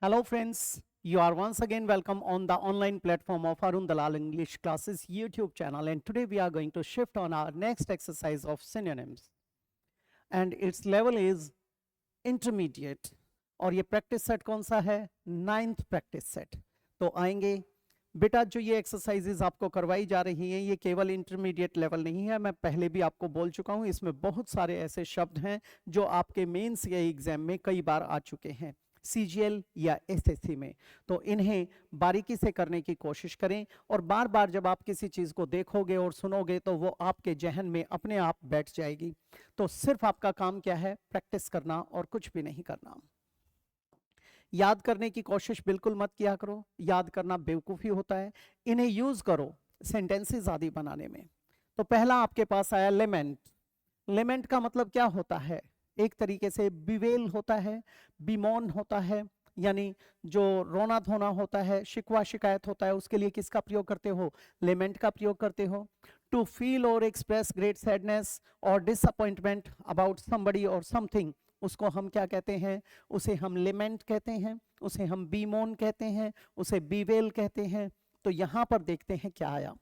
Hello friends, you are once again welcome on the online platform of Arun Dalal English Classes YouTube channel, and today we are going to shift on our next exercise of synonyms and its level is intermediate. और ये practice set कौन सा है? 9th practice set. तो आएंगे बेटा, जो ये एक्सरसाइजेज आपको करवाई जा रही हैं ये केवल इंटरमीडिएट लेवल नहीं है, मैं पहले भी आपको बोल चुका हूं, इसमें बहुत सारे ऐसे शब्द हैं जो आपके मेंस या एग्जाम में कई बार आ चुके हैं सीजीएल या एसएससी में। तो इन्हें बारीकी से करने की कोशिश करें और बार बार जब आप किसी चीज़ को देखोगे और सुनोगे तो वो आपके जहन में अपने आप बैठ जाएगी। तो सिर्फ आपका काम क्या है? प्रैक्टिस करना और कुछ भी नहीं करना। याद करने की कोशिश बिल्कुल मत किया करो, याद करना बेवकूफ़ी होता है। इन्हें यूज़ करो सेंटेंसेस आदि बनाने में। तो पहला आपके पास आया लेमेंट। लेमेंट का मतलब क्या होता है? एक तरीके से बिवेल होता है, बिमौन होता है, यानी जो रोना धोना होता है, शिकवा शिकायत होता है, उसके लिए किसका प्रयोग करते हो? लेमेंट का प्रयोग करते हो। टू फील और एक्सप्रेस ग्रेट सैडनेस और डिसअपॉइंटमेंट अबाउट समबडी और समथिंग, उसको हम क्या कहते हैं? उसे हम लेमेंट कहते हैं, उसे हम बीमोन कहते हैं, उसे बीवेल कहते हैं। तो यहाँ पर देखते हैं क्या आया।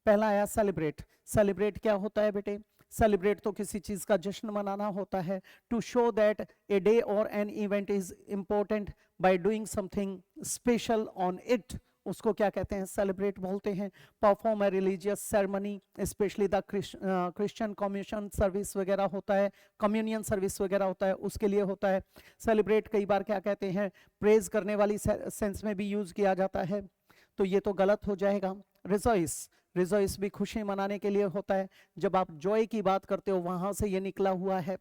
पहला आया सेलिब्रेट। सेलिब्रेट क्या होता है बेटे? सेलिब्रेट तो किसी चीज़ का जश्न मनाना होता है। To show that a day और an event is important by doing something special on it, उसको क्या कहते हैं? सेलिब्रेट बोलते हैं। Perform a religious ceremony, specially the Christian communion service वगैरह होता है, कम्युनियन सर्विस वगैरह होता है, उसके लिए होता है। सेलिब्रेट कई बार क्या कहते हैं? प्रेज करने वाली सेंस में भी यूज किया जाता है, तो ये तो गलत हो जाएगा। रिजॉइस, रिजॉइस भी खुशी मनाने के लिए होता है। जब आप जॉय की बात करते हो वहां से ये निकला हुआ है।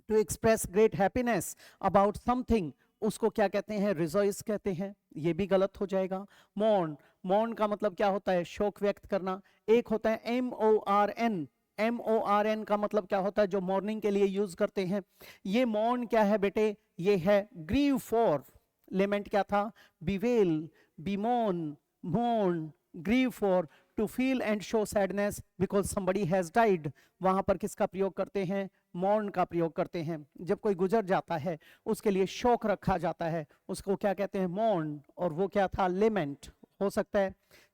To express great happiness about something, उसको क्या कहते हैं? रिजॉइस कहते हैं, ये भी गलत हो जाएगा। मॉर्न, मॉर्न का मतलब क्या होता है? शोक व्यक्त करना। एक होता है MORN, MORN का मतलब क्या होता है? जो मॉर्निंग के लिए यूज करते हैं। ये मॉर्न क्या है बेटे? ये है ग्रीव फॉर। लेमेंट क्या था? Bewail, bemoan, mourn, grieve for, to feel and show sadness because somebody has died, वहां पर किसका प्रयोग करते हैं? मॉर्न का प्रयोग करते हैं। जब कोई गुजर जाता है उसके लिए शोक रखा जाता है, उसको क्या कहते हैं? मॉर्न। और वो क्या था? लेमेंट हो सकता है।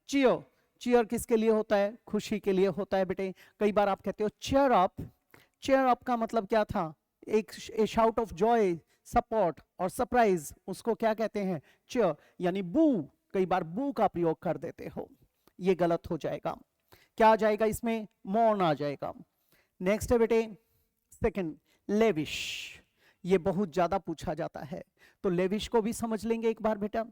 चियर, चियर किसके लिए होता है? खुशी के लिए होता है बेटे। कई बार आप कहते हो चेयर अप। चेयर अप का मतलब क्या था? एक शाउट ऑफ जॉय, सपोर्ट और सरप्राइज, उसको क्या कहते हैं? चेयर। यानी बू, कई बार बू का प्रयोग कर देते हो, ये गलत हो जाएगा। क्या आ जाएगा इसमें? मौन आ जाएगा। नेक्स्ट है बेटे सेकंड, लेविश। ये बहुत ज्यादा पूछा जाता है, तो लेविश को भी समझ लेंगे एक बार बेटा।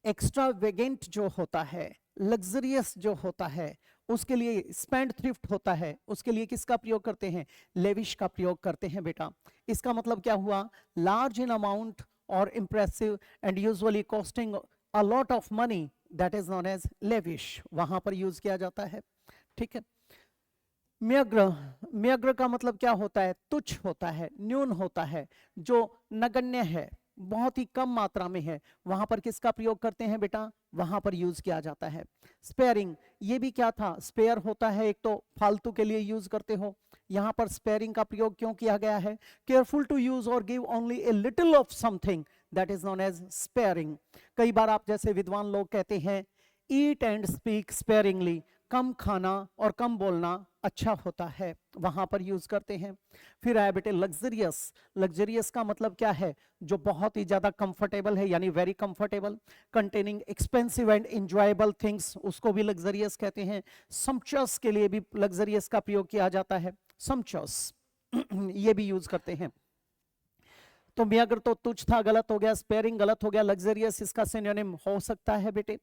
एक्स्ट्रावेगेंट जो होता है, लग्जरियस जो होता है, उसके लिए स्पेंड थ्रिफ्ट होता है, उसके लिए किसका प्रयोग करते हैं? लेविश का प्रयोग करते हैं बेटा। इसका मतलब क्या हुआ? लार्ज इन अमाउंट और impressive and usually costing a lot of money, that is known as lavish, वहां पर यूज किया जाता है। ठीक है। म्यग्र, म्यग्र का मतलब क्या होता है? तुच्छ होता है, न्यून होता है, जो नगण्य है, बहुत ही कम मात्रा में है, वहां पर किसका प्रयोग करते हैं बेटा? वहां पर यूज किया जाता है। स्पेयरिंग, ये भी क्या था? स्पेयर होता है, एक तो फालतू के लिए यूज करते हो, यहां पर स्पेयरिंग का प्रयोग क्यों किया गया है? केयरफुल टू यूज और give only a little of something, that is known as sparing. कई बार आप जैसे विद्वान लोग कहते हैं ईट एंड स्पीक स्पेयरिंगली, कम खाना और कम बोलना अच्छा होता है, वहां पर यूज करते हैं। फिर आया बेटे लग्जरियस। लग्जरियस का मतलब क्या है? जो बहुत ही ज्यादा कंफर्टेबल है, यानी very comfortable. Containing expensive and enjoyable things, उसको भी लग्जरियस कहते हैं। सम्पचस के लिए भी लग्जरियस का प्रयोग किया जाता है, सम्पचस ये भी यूज करते हैं। तो म्यग्र तो तुच्छ था, गलत हो गया। स्पेयरिंग गलत हो गया। लग्जरियस इसका सिनोनिम हो सकता है बेटे।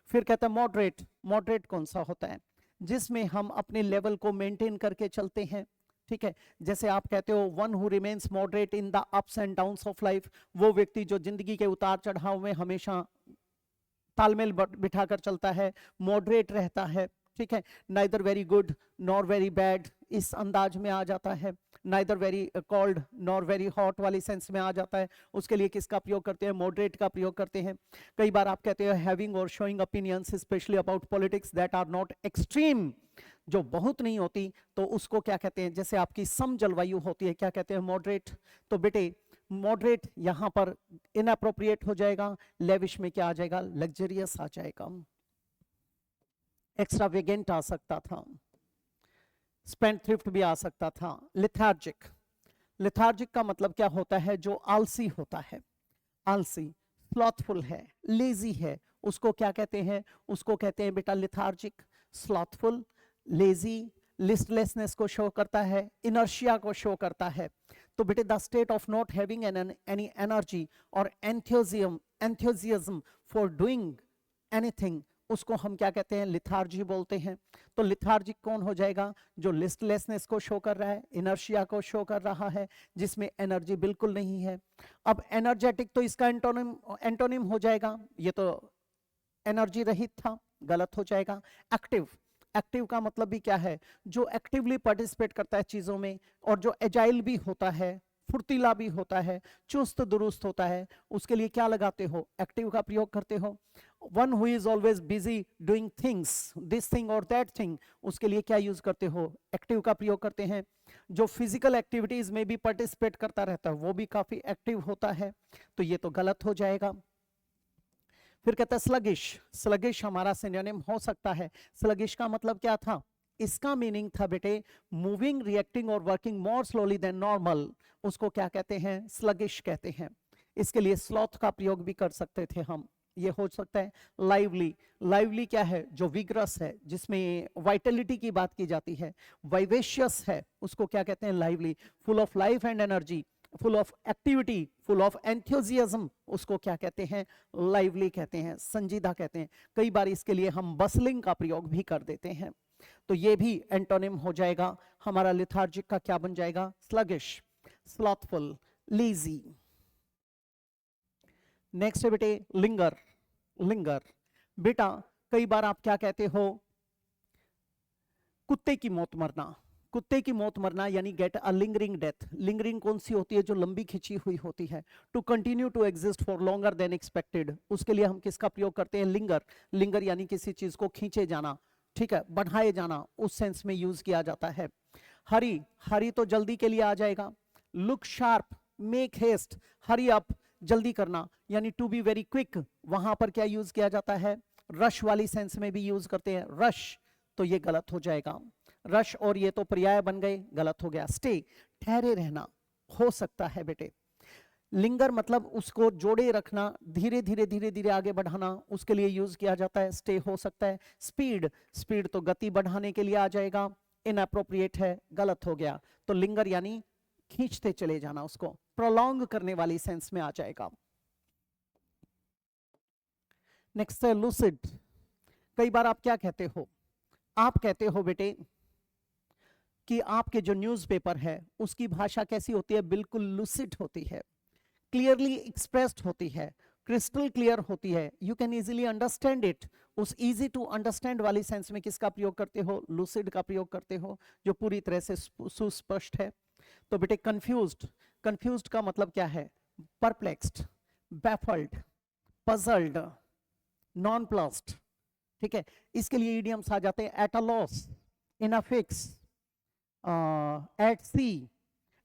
फिर कहता है मॉडरेट। मॉडरेट कौन सा होता है? जिसमें हम अपने लेवल को मेंटेन करके चलते हैं। ठीक है, जैसे आप कहते हो one who remains moderate in the ups and downs of life, वो व्यक्ति जो जिंदगी के उतार चढ़ाव में हमेशा तालमेल बिठाकर चलता है, मॉडरेट रहता है। ठीक है, neither very good nor very bad, इस अंदाज में आ जाता है। Neither very cold nor very hot वाली सेंस में आ जाता है, उसके लिए किसका प्रयोग करते हैं? मॉडरेट का प्रयोग करते हैं। कई बार आप कहते हैं हैविंग और showing opinions specially about politics that are not extreme, जो बहुत नहीं होती, तो उसको क्या कहते हैं? जैसे आपकी सम जलवायु होती है, क्या कहते हैं? मॉडरेट। तो बेटे मॉडरेट यहाँ पर इनअप्रोप्रिएट हो जाएगा, लेविश में क्या आ जाएगा, लग्जरियस आ जाएगा, एक्स्ट्रावेगेंट आ सकता था, स्पेंडथ्रिफ्ट भी आ सकता था। लिथार्जिक, लिथार्जिक का मतलब क्या होता है, जो आलसी होता है, आलसी, स्लॉथफुल है, लेजी है, उसको क्या कहते हैं, उसको कहते हैं बेटा लिथार्जिक, स्लॉथफुल, लेजी, लिस्टलेसनेस को शो करता है, इनर्शिया को शो करता है। तो बेटे the state of not having any energy और एंथुजियाज्म फॉर डूइंग एनीथिंग, उसको हम क्या कहते हैं, लिथार्जी बोलते हैं। तो लिथार्जिक कौन हो जाएगा, जो लिस्टलेसनेस को शो कर रहा है, इनर्शिया को शो कर रहा है, जिसमें एनर्जी बिल्कुल नहीं है। अब एनर्जेटिक तो इसका एंटोनिम हो जाएगा, ये तो एनर्जी रहित था, गलत हो जाएगा। एक्टिव, एक्टिव का मतलब भी क्या है, जो एक्टिवली पार्टिसिपेट करता है चीजों में, और जो एजाइल भी होता है, फुर्तीला भी होता है, चुस्त दुरुस्त होता है, उसके लिए क्या लगाते हो, एक्टिव का प्रयोग करते हो। One who is always busy doing things, this thing और दैट थिंग, उसके लिए क्या यूज करते हो, एक्टिव का प्रयोग करते हैं। जो फिजिकल एक्टिविटीज में भी पार्टिसिपेट करता रहता है वो भी काफी एक्टिव होता है, तो ये तो गलत हो जाएगा। फिर कहता है स्लगिश, स्लगिश हमारा सिनोनिम हो सकता है। स्लगिश का मतलब क्या था, इसका मीनिंग था बेटे मूविंग, रिएक्टिंग और working more slowly than normal, उसको क्या कहते हैं, स्लगिश कहते हैं। इसके लिए स्लॉथ का प्रयोग भी कर सकते थे हम, ये हो सकता है। लाइवली, लाइवली क्या है, जो विग्रस है, जिसमें वाइटलिटी की बात की जाती है। वाइवेशियस है, उसको क्या कहते हैं, lively, full of life and energy, full of activity, full of enthusiasm, उसको क्या कहते हैं, लाइवली कहते हैं, संजीदा कहते हैं। कई बार इसके लिए हम बसलिंग का प्रयोग भी कर देते हैं, तो ये भी एंटोनिम हो जाएगा हमारा। लिथार्जिक का क्या बन जाएगा, स्लगिश, स्लॉथफुल, लेजी। नेक्स्ट है बेटे लिंगर, लिंगर, बेटा कई बार आप क्या कहते हो, कुत्ते की मौत मरना, कुत्ते की मौत मरना यानी get a lingering death. Lingering कौन सी होती है, जो लंबी खिंची हुई होती है। To continue to exist for longer than expected, उसके लिए हम किसका प्रयोग करते हैं, लिंगर। लिंगर यानी किसी चीज को खींचे जाना, ठीक है, बढ़ाए जाना, उस सेंस में यूज किया जाता है। हरी, हरी तो जल्दी के लिए आ जाएगा। Look sharp, make haste, hurry up, जल्दी करना, यानी टू बी वेरी क्विक, वहां पर क्या यूज किया जाता है, रश वाली सेंस में भी यूज करते हैं, रश, तो ये गलत हो जाएगा। रश और ये तो पर्याय बन गए, गलत हो गया। स्टे, ठहरे रहना, हो सकता है बेटे। लिंगर मतलब उसको जोड़े रखना, धीरे धीरे धीरे धीरे आगे बढ़ाना, उसके लिए यूज किया जाता है, स्टे हो सकता है। स्पीड, स्पीड तो गति बढ़ाने के लिए आ जाएगा, इनअप्रोप्रिएट है, गलत हो गया। तो लिंगर यानी खींचते चले जाना, उसको प्रोलॉन्ग करने वाली सेंस में आ जाएगा। नेक्स्ट है लूसिड। कई बार आप क्या कहते हो, आप कहते हो बेटे कि आपके जो न्यूज़पेपर है उसकी भाषा कैसी होती है, बिल्कुल लूसिड होती है, क्लियरली एक्सप्रेस्ड होती है, क्रिस्टल क्लियर होती है, you can easily understand it. उस इजी टू अंडरस्टैंड वाली सेंस में किसका प्रयोग करते हो, लूसिड का प्रयोग करते हो, जो पूरी तरह से सुस्पष्ट है। तो बेटे कंफ्यूज्ड, कंफ्यूज्ड का मतलब क्या है, perplexed, baffled, puzzled, nonplussed, ठीक है। इसके लिए इडियम्स आ जाते हैं, at a loss, in a fix, at sea,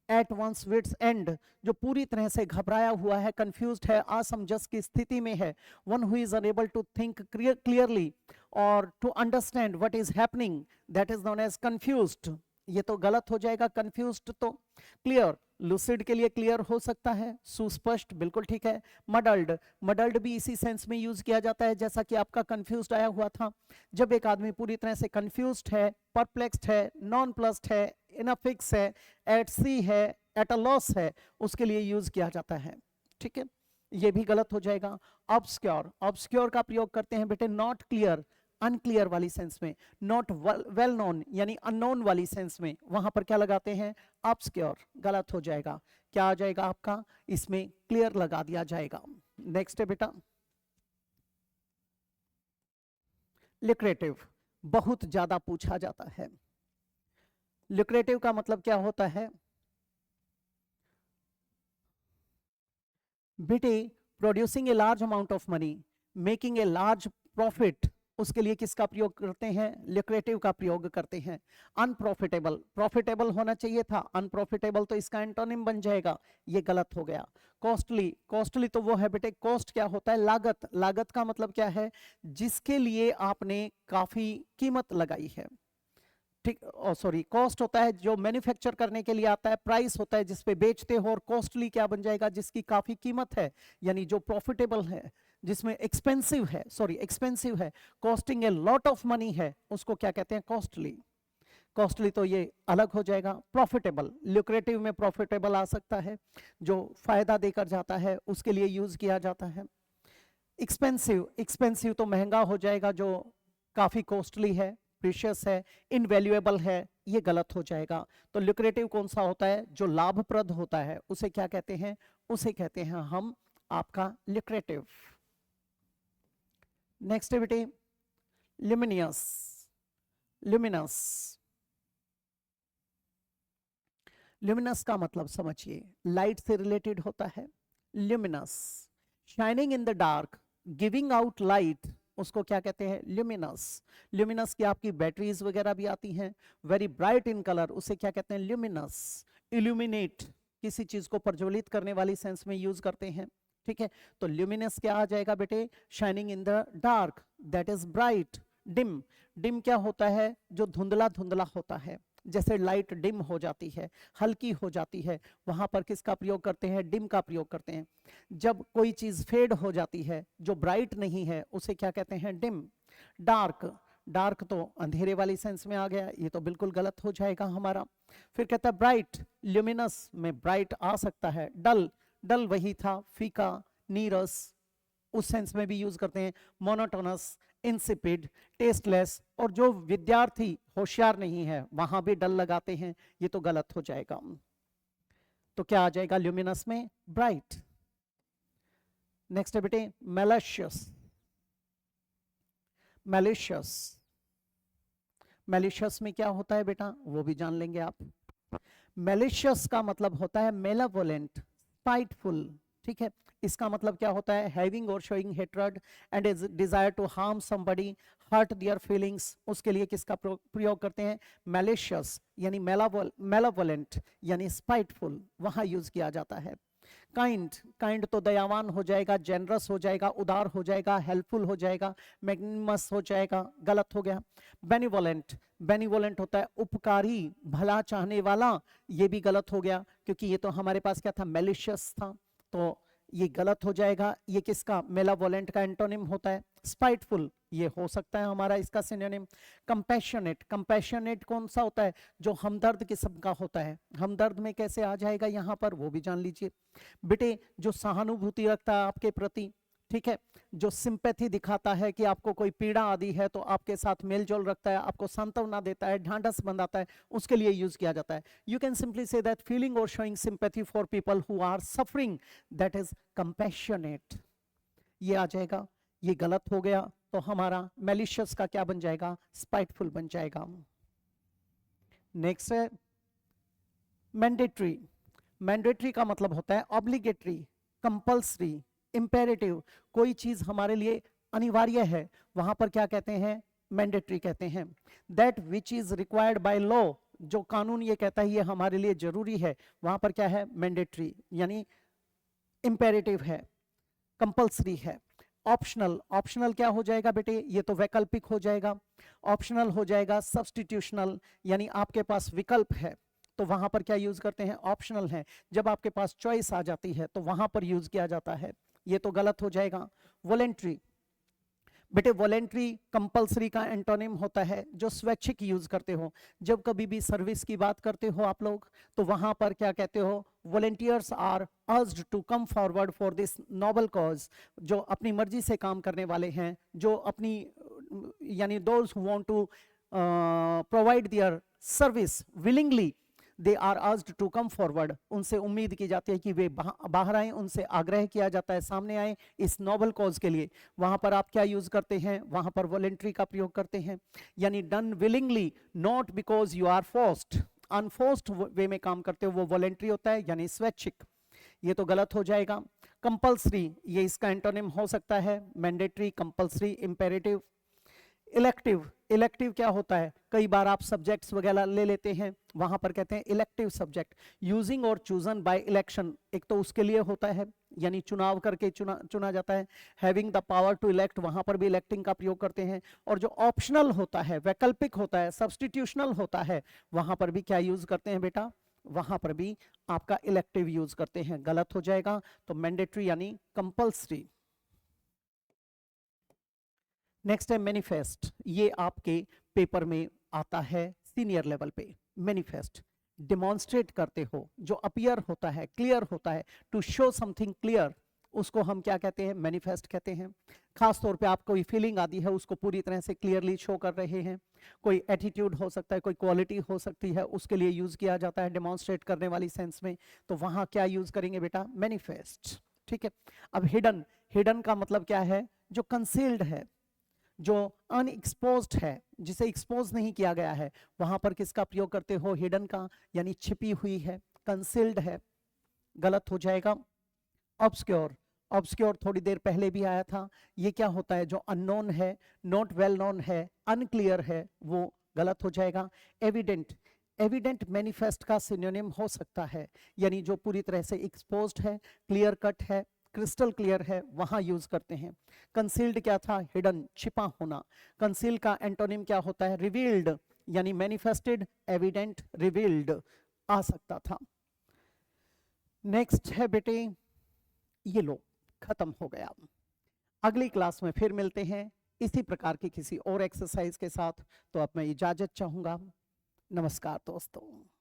at one's wits end, जो पूरी तरह से घबराया हुआ है, कंफ्यूज्ड है, असमंजस की स्थिति में है। One who is unable to think clearly और to understand what is happening, that is known as confused. ये तो गलत हो जाएगा, कंफ्यूज्ड तो। क्लियर, लूसिड के लिए क्लियर हो सकता है, सुस्पष्ट, बिल्कुल ठीक है। मडल्ड, मडल्ड भी इसी सेंस में यूज किया जाता है जैसा कि आपका कंफ्यूज्ड आया हुआ था। जब एक आदमी पूरी तरह से कंफ्यूज्ड है, परप्लेक्स्ड है, नॉन प्लस्ड है, इन अ फिक्स है, एट सी है, एट अ लॉस है, उसके लिए यूज किया जाता है, ठीक है। ये भी गलत हो जाएगा। ऑब्सक्योर, ऑब्सक्योर का प्रयोग करते हैं बेटे नॉट क्लियर, अनक्लियर वाली सेंस में। नॉट वेल नोन यानी अननोन वाली सेंस में, वहां पर क्या लगाते हैं, ऑब्सक्योर, गलत हो जाएगा। क्या आ जाएगा आपका, इसमें क्लियर लगा दिया जाएगा। नेक्स्ट है बेटा लिक्रेटिव, बहुत ज्यादा पूछा जाता है। लिक्रेटिव का मतलब क्या होता है बेटे, producing a large amount of money, making a large profit, उसके लिए किसका प्रयोग करते हैं? ल्यूक्रेटिव का प्रयोग करते हैं। अनप्रॉफिटेबल, प्रॉफिटेबल होना चाहिए था, अनप्रॉफिटेबल तो इसका एंटोनिम बन जाएगा, ये गलत हो गया। कॉस्टली, कॉस्टली तो वो है बेटे, कॉस्ट क्या होता है? लागत। लागत का मतलब क्या है? जिसके लिए आपने काफी कीमत लगाई है, ठीक। सॉरी, कॉस्ट होता है जो मैन्युफैक्चर करने के लिए आता है, प्राइस होता है जिस पे बेचते हो, और कॉस्टली क्या बन जाएगा? जिसकी काफी कीमत है, यानी जो प्रॉफिटेबल है, जिसमें एक्सपेंसिव है, सॉरी एक्सपेंसिव है, costing a lot of money है, उसको क्या कहते हैं? कॉस्टली। कॉस्टली तो ये अलग हो जाएगा। प्रॉफिटेबल, ल्यूक्रेटिव में प्रॉफिटेबल आ सकता है, जो फायदा देकर जाता है उसके लिए यूज किया जाता है। एक्सपेंसिव, एक्सपेंसिव तो महंगा हो जाएगा, जो काफी कॉस्टली है, प्रीशियस है, इनवैल्यूएबल है, ये गलत हो जाएगा। तो ल्यूक्रेटिव कौन सा होता है? जो लाभप्रद होता है, उसे क्या कहते हैं? उसे कहते हैं हम आपका ल्यूक्रेटिव। नेक्स्ट है बेटे ल्यूमिनियस। ल्यूमिनस, ल्यूमिनस का मतलब समझिए, लाइट से रिलेटेड होता है। Luminous, shining in the dark, giving out light, उसको क्या कहते हैं? ल्यूमिनस। ल्यूमिनस की आपकी बैटरीज वगैरह भी आती हैं, वेरी ब्राइट इन कलर, उसे क्या कहते हैं? ल्यूमिनस। इल्यूमिनेट, किसी चीज को प्रज्वलित करने वाली सेंस में यूज करते हैं, ठीक है। तो ल्यूमिनस क्या आ जाएगा बेटे? Shining in the dark, that is bright. Dim, dim क्या होता है? जो धुंधला धुंधला होता है, जैसे लाइट डिम हो जाती है, हल्की हो जाती है, वहां पर किसका प्रयोग करते हैं? डिम का प्रयोग करते हैं। जब कोई चीज फेड हो जाती है, जो ब्राइट नहीं है, उसे क्या कहते हैं? डिम। डार्क, डार्क तो अंधेरे वाली सेंस में आ गया, ये तो बिल्कुल गलत हो जाएगा हमारा। फिर कहता है ब्राइट, ल्यूमिनस में ब्राइट आ सकता है। डल, डल वही था, फीका, नीरस, उस सेंस में भी यूज करते हैं। मोनोटोनस, इंसिपिड, टेस्टलेस, और जो विद्यार्थी होशियार नहीं है वहां भी डल लगाते हैं, ये तो गलत हो जाएगा। तो क्या आ जाएगा ल्यूमिनस में? ब्राइट। नेक्स्ट है बेटे मैलिशियस। मैलिशियस, मैलिशियस में क्या होता है बेटा? वो भी जान लेंगे आप। मैलिशियस का मतलब होता है मेलावोलेंट, स्पाइटफुल, ठीक है। इसका मतलब क्या होता है? हैविंग और showing hatred and is desire to harm somebody, hurt their feelings, उसके लिए किसका प्रयोग करते हैं? मैलिशियस, यानी मेलावोलेंट, यानी स्पाइटफुल, वहां यूज किया जाता है। काइंड, काइंड तो दयावान हो जाएगा, जेनरस हो जाएगा, उदार हो जाएगा, हेल्पफुल हो जाएगा, मैग्निमस हो जाएगा, गलत हो गया। बेनिवोलेंट, बेनिवोलेंट होता है उपकारी, भला चाहने वाला, ये भी गलत हो गया, क्योंकि ये तो हमारे पास क्या था? मैलिशियस था, तो ये गलत हो जाएगा। ये किसका? मेलावोलेंट का एंटोनिम होता है। स्पाइटफुल, ये हो सकता है हमारा इसका सिनोनिम। कंपैशनेट, कंपैशनेट कौन सा होता है? जो हमदर्द किस्म का होता है। हमदर्द में कैसे आ जाएगा यहाँ पर, वो भी जान लीजिए बेटे। जो सहानुभूति रखता है आपके प्रति, ठीक है, जो सिंपैथी दिखाता है कि आपको कोई पीड़ा आदि है तो आपके साथ मेलजोल रखता है, आपको सांत्वना देता है, ढांढस बंधाता है, उसके लिए यूज किया जाता है। You can simply say that feeling और showing sympathy for people who are suffering, that is compassionate, ये आ जाएगा। ये गलत हो गया, तो हमारा मैलिशियस का क्या बन जाएगा? स्पाइटफुल बन जाएगा। नेक्स्ट है मैंडेटरी। मैंडेटरी का मतलब होता है ऑब्लिगेटरी, कंपल्सरी, इंपेरेटिव, कोई चीज हमारे लिए अनिवार्य है, वहां पर क्या कहते हैं? मैंडेटरी कहते हैं। That which is required by law, जो कानून ये कहता है ये हमारे लिए जरूरी है, वहां पर क्या है? मैंडेटरी, यानी इंपेरेटिव है, कंपल्सरी है। ऑप्शनल, ऑप्शनल क्या हो जाएगा बेटे? ये तो वैकल्पिक हो जाएगा। ऑप्शनल हो जाएगा सब्स्टिट्यूशनल, यानी आपके पास विकल्प है तो वहां पर क्या यूज करते हैं? ऑप्शनल है। जब आपके पास चॉइस आ जाती है तो वहां पर यूज किया जाता है, ये तो गलत हो जाएगा। वॉलेंट्री, बेटे वॉलेंट्री कंपल्सरी का एंटोनिम होता है जो स्वैच्छिक यूज करते हो। जब कभी भी सर्विस की बात करते हो आप लोग, तो वहां पर क्या कहते हो? Volunteers are urged to come forward for this noble cause, जो अपनी मर्जी से काम करने वाले हैं, जो अपनी यानी those who want to provide their service willingly, they are urged to come forward, उनसे उम्मीद की जाती है कि वे बाहर आए, उनसे आग्रह किया जाता है सामने आए इस नोबल कॉज के लिए। वहां पर आप क्या यूज करते हैं? वहां पर वॉलेंट्री का प्रयोग करते हैं, यानी done willingly, not because you are forced. Unforced way में काम करते हो वो वॉलेंट्री होता है, यानी स्वैच्छिक, ये तो गलत हो जाएगा। कंपल्सरी, ये इसका एंटोनिम हो सकता है, mandatory, compulsory, imperative. Elective, elective क्या होता है, कई बार आप सब्जेक्ट्स वगैरह ले लेते हैं, वहां पर कहते हैं इलेक्टिव सब्जेक्ट। यूजिंग और चूजन बाय इलेक्शन, एक तो उसके लिए होता है यानी चुनाव करके चुना जाता है। Having the power to elect, वहां पर भी इलेक्टिंग का प्रयोग करते हैं। और जो ऑप्शनल होता है, वैकल्पिक होता है, सब्सटीट्यूशनल होता है, वहां पर भी क्या यूज करते हैं बेटा, वहां पर भी आपका इलेक्टिव यूज करते हैं। गलत हो जाएगा, तो मैंडेटरी यानी कंपल्सरी। नेक्स्ट है मैनिफेस्ट, ये आपके पेपर में आता है सीनियर लेवल पे। मैनिफेस्ट डिमॉन्स्ट्रेट करते हो, जो अपीयर होता है, क्लियर होता है, टू शो समथिंग क्लियर, उसको हम क्या कहते हैं, मैनिफेस्ट कहते हैं। खास तौर पे आप कोई फीलिंग आती है उसको पूरी तरह से क्लियरली शो कर रहे हैं, कोई एटीट्यूड हो सकता है, कोई क्वालिटी हो सकती है, उसके लिए यूज किया जाता है डिमॉन्स्ट्रेट करने वाली सेंस में, तो वहां क्या यूज करेंगे बेटा, मैनिफेस्ट। ठीक है। अब हिडन, हिडन का मतलब क्या है, जो कंसील्ड है, जो अनएक्सपोज्ड है, जिसे एक्सपोज नहीं किया गया है, वहां पर किसका प्रयोग करते हो, हिडन का, यानी छिपी हुई है, कंसील्ड है। गलत हो जाएगा। ऑब्सक्योर, ऑब्सक्योर थोड़ी देर पहले भी आया था, ये क्या होता है, जो अननोन है, नॉट वेल नोन है, अनक्लियर है, वो गलत हो जाएगा। एविडेंट, एविडेंट मैनिफेस्ट का सिनोनिम हो सकता है, यानी जो पूरी तरह से एक्सपोज्ड है, क्लियर कट है, क्रिस्टल क्लियर है, वहां यूज करते हैं। कंसील्ड क्या था, हिडन, छिपा होना। कंसील का एंटोनिम क्या होता है, रिवील्ड, यानी मैनिफेस्टेड, एविडेंट, रिवील्ड आ सकता था। नेक्स्ट है बेटे, ये लो खत्म हो गया। अगली क्लास में फिर मिलते हैं इसी प्रकार की किसी और एक्सरसाइज के साथ। तो अब मैं इजाजत चाहूंगा। नमस्कार दोस्तों।